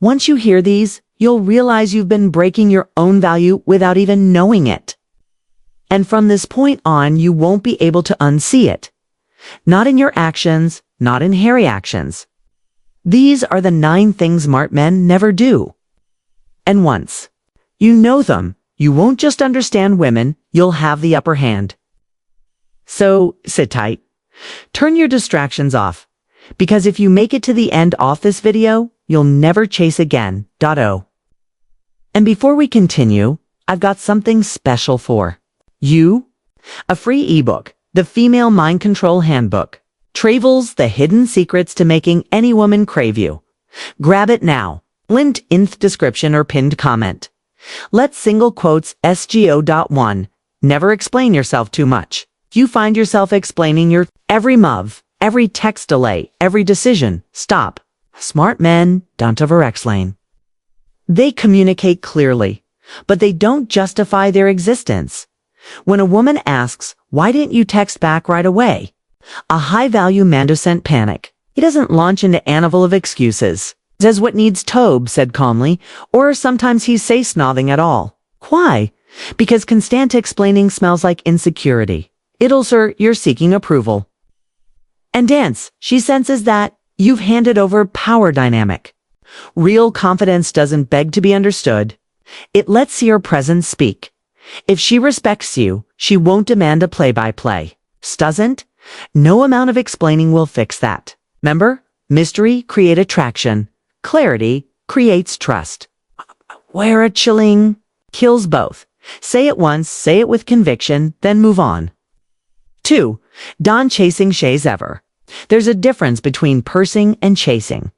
Once you hear these, you'll realize you've been breaking your own value without even knowing it. And from this point on, you won't be able to unsee it. Not in your actions, not in hairy actions. These are the 9 things smart men never do. And once you know them, you won't just understand women, you'll have the upper hand. So sit tight. Turn your distractions off. Because if you make it to the end off this video, you'll never chase again. And before we continue, I've got something special for you. A free ebook, The Female Mind Control Handbook. Travels the hidden secrets to making any woman crave you. Grab it now. Linked in the description or pinned comment. Let single quotes SGO.1. Never explain yourself too much. You find yourself explaining your every move, every text delay, every decision. Stop. Smart men don't over-explain. They communicate clearly, but they don't justify their existence. When a woman asks, "Why didn't you text back right away?" a high-value man doesn't panic. He doesn't launch into anvil of excuses. Says what needs tobe, said calmly, or sometimes he says nothing at all. Why? Because constant explaining smells like insecurity. It'll, sir, you're seeking approval. And dance, she senses that you've handed over power dynamic. Real confidence doesn't beg to be understood. It lets your presence speak. If she respects you, she won't demand a play-by-play. Doesn't? No amount of explaining will fix that. Remember? Mystery creates attraction. Clarity creates trust. Where a chilling kills both. Say it once, say it with conviction, then move on. 2. Don't chasing shays ever. There's a difference between pursuing and chasing.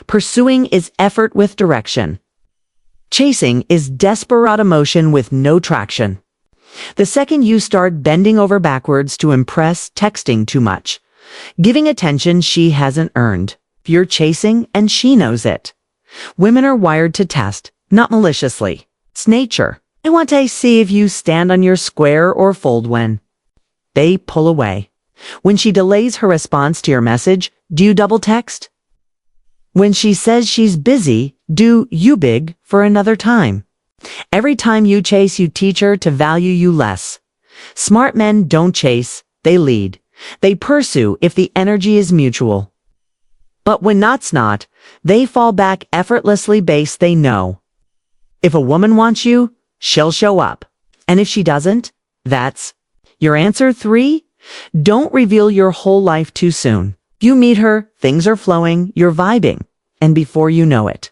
Pursuing is effort with direction. Chasing is desperate emotion with no traction. The second you start bending over backwards to impress, texting too much, giving attention she hasn't earned, you're chasing and she knows it. Women are wired to test, not maliciously. It's nature. I want to see if you stand on your square or fold when they pull away. When she delays her response to your message, do you double text? When she says she's busy, do you big for another time? Every time you chase, you teach her to value you less. Smart men don't chase, they lead. They pursue if the energy is mutual. But when not, they fall back effortlessly based they know. If a woman wants you, she'll show up. And if she doesn't, that's your answer. 3. Don't reveal your whole life too soon. You meet her, things are flowing, you're vibing, and before you know it,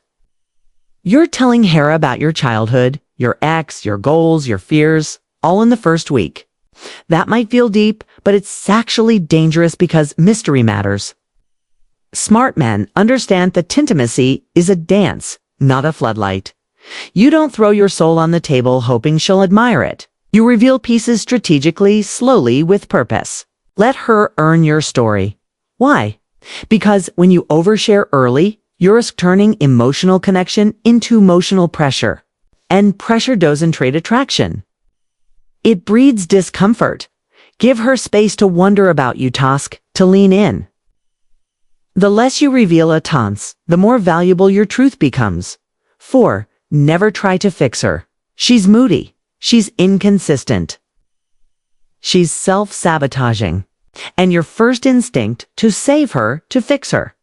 you're telling Hera about your childhood, your ex, your goals, your fears, all in the first week. That might feel deep, but it's actually dangerous because mystery matters. Smart men understand that intimacy is a dance, not a floodlight. You don't throw your soul on the table hoping she'll admire it. You reveal pieces strategically, slowly, with purpose. Let her earn your story. Why? Because when you overshare early, you're turning emotional connection into emotional pressure. And pressure doesn't trade attraction. It breeds discomfort. Give her space to wonder about you, to lean in. The less you reveal a tance, the more valuable your truth becomes. 4. Never try to fix her. She's moody. She's inconsistent. She's self-sabotaging. And your first instinct to save her, to fix her.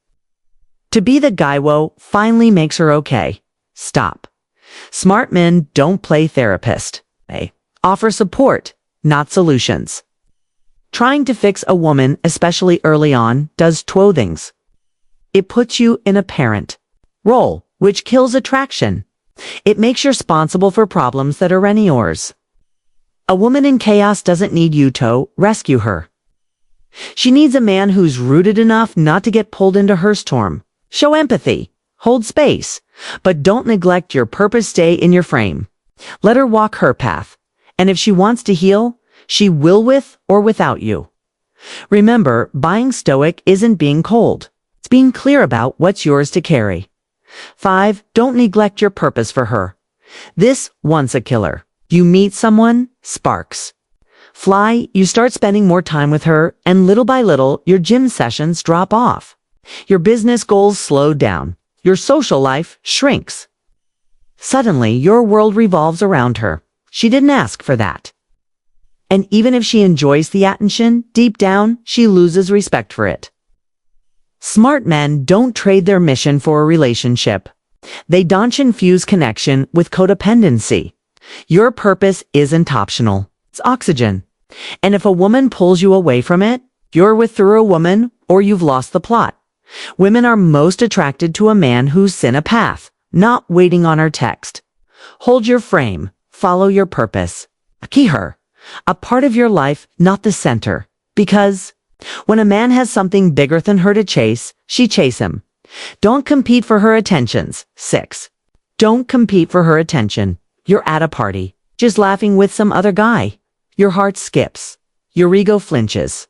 To be the guy who finally makes her okay. Stop. Smart men don't play therapist. They offer support, not solutions. Trying to fix a woman, especially early on, does two things. It puts you in a parent role, which kills attraction. It makes you responsible for problems that are any yours. A woman in chaos doesn't need you to rescue her. She needs a man who's rooted enough not to get pulled into her storm. Show empathy, hold space, but don't neglect your purpose. Stay in your frame. Let her walk her path. And if she wants to heal, she will with or without you. Remember, being stoic isn't being cold. It's being clear about what's yours to carry. 5. Don't neglect your purpose for her. This once a killer. You meet someone, sparks fly, you start spending more time with her, and little by little, your gym sessions drop off. Your business goals slow down. your social life shrinks. Suddenly, your world revolves around her. She didn't ask for that. And even if she enjoys the attention, deep down, she loses respect for it. Smart men don't trade their mission for a relationship. They don't infuse connection with codependency. Your purpose isn't optional. It's oxygen. And if a woman pulls you away from it, you're withdrew a woman or you've lost the plot. Women are most attracted to a man who's in a path, not waiting on her text. Hold your frame. Follow your purpose. Key her. A part of your life, not the center. Because when a man has something bigger than her to chase, she chase him. Don't compete for her attentions. 6. Don't compete for her attention. You're at a party, just laughing with some other guy. Your heart skips. Your ego flinches.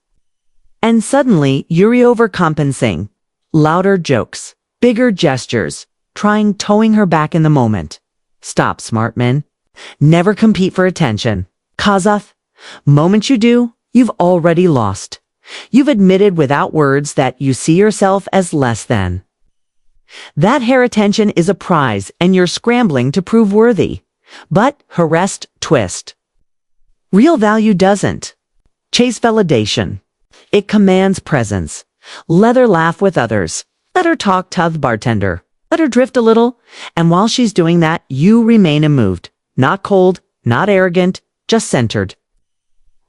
And suddenly, you're overcompensating. Louder jokes, bigger gestures, towing her back in the moment. Stop, smart men. Never compete for attention. Kazath, moment you do, you've already lost. You've admitted without words that you see yourself as less than. That hair attention is a prize and you're scrambling to prove worthy. But harassed twist. Real value doesn't chase validation. It commands presence. Let her laugh with others. Let her talk to the bartender. Let her drift a little. And while she's doing that, you remain immoved. Not cold, not arrogant, just centered.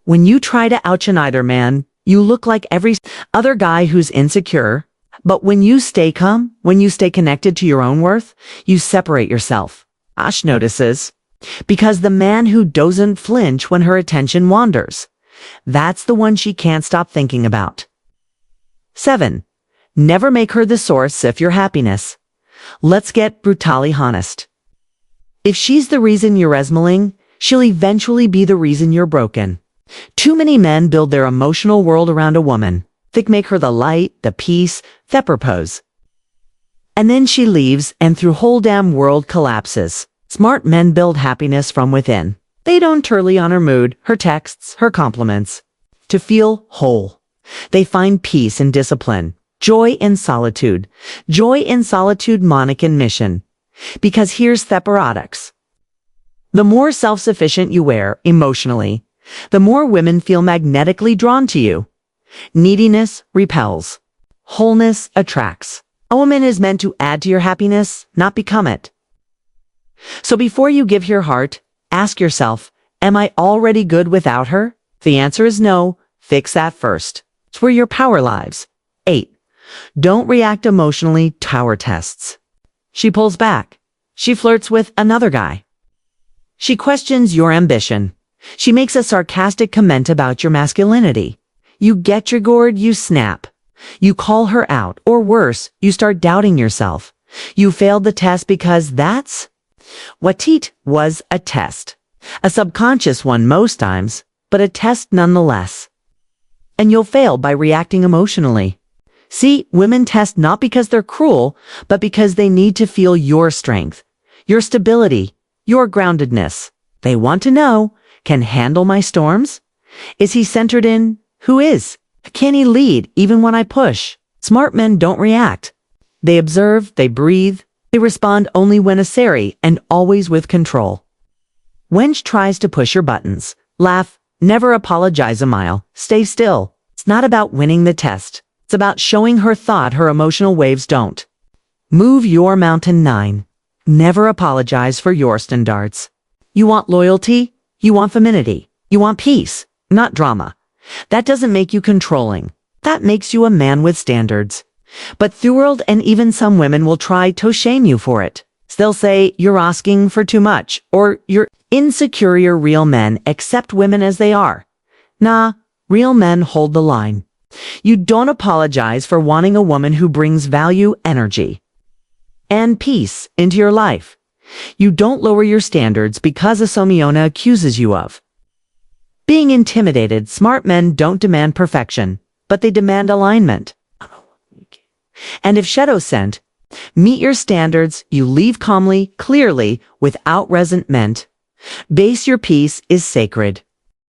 When you try to outshine either man, you look like every other guy who's insecure. But when you stay calm, when you stay connected to your own worth, you separate yourself. Ash notices. Because the man who doesn't flinch when her attention wanders, that's the one she can't stop thinking about. 7. Never make her the source of your happiness. Let's get brutally honest. If she's the reason you're esmeling, she'll eventually be the reason you're broken. Too many men build their emotional world around a woman. They make her the light, the peace, the purpose. And then she leaves and through whole damn world collapses. Smart men build happiness from within. They don't turley on her mood, her texts, her compliments. To feel whole. They find peace in discipline, joy in solitude, Monic in mission. Because here's the paradox. The more self-sufficient you are emotionally, the more women feel magnetically drawn to you. Neediness repels. Wholeness attracts. A woman is meant to add to your happiness, not become it. So before you give your heart, ask yourself, am I already good without her? The answer is no. Fix that first. It's where your power lies. 8. Don't react emotionally to tower tests. She pulls back. She flirts with another guy. She questions your ambition. She makes a sarcastic comment about your masculinity. You get triggered, you snap. You call her out, or worse, you start doubting yourself. You failed the test because that's what it was, a test. A subconscious one most times, but a test nonetheless. And you'll fail by reacting emotionally. See, women test not because they're cruel, but because they need to feel your strength, your stability, your groundedness. They want to know, can handle my storms? Is he centered in? Who is? Can he lead even when I push? Smart men don't react. They observe, they breathe, they respond only when necessary and always with control. Wench tries to push your buttons. Laugh, never apologize a mile, stay still. It's not about winning the test. It's about showing her thought her emotional waves don't. Move your mountain 9. Never apologize for your standards. You want loyalty? You want femininity. You want peace, not drama. That doesn't make you controlling. That makes you a man with standards. But the world and even some women will try to shame you for it. They'll say you're asking for too much, or you're insecure. Real men accept women as they are. Nah, real men hold the line. You don't apologize for wanting a woman who brings value, energy, and peace into your life. You don't lower your standards because a Somiona accuses you of being intimidated. Smart men don't demand perfection, but they demand alignment. And if shadow sent, meet your standards, you leave calmly, clearly, without resentment. Base your peace is sacred.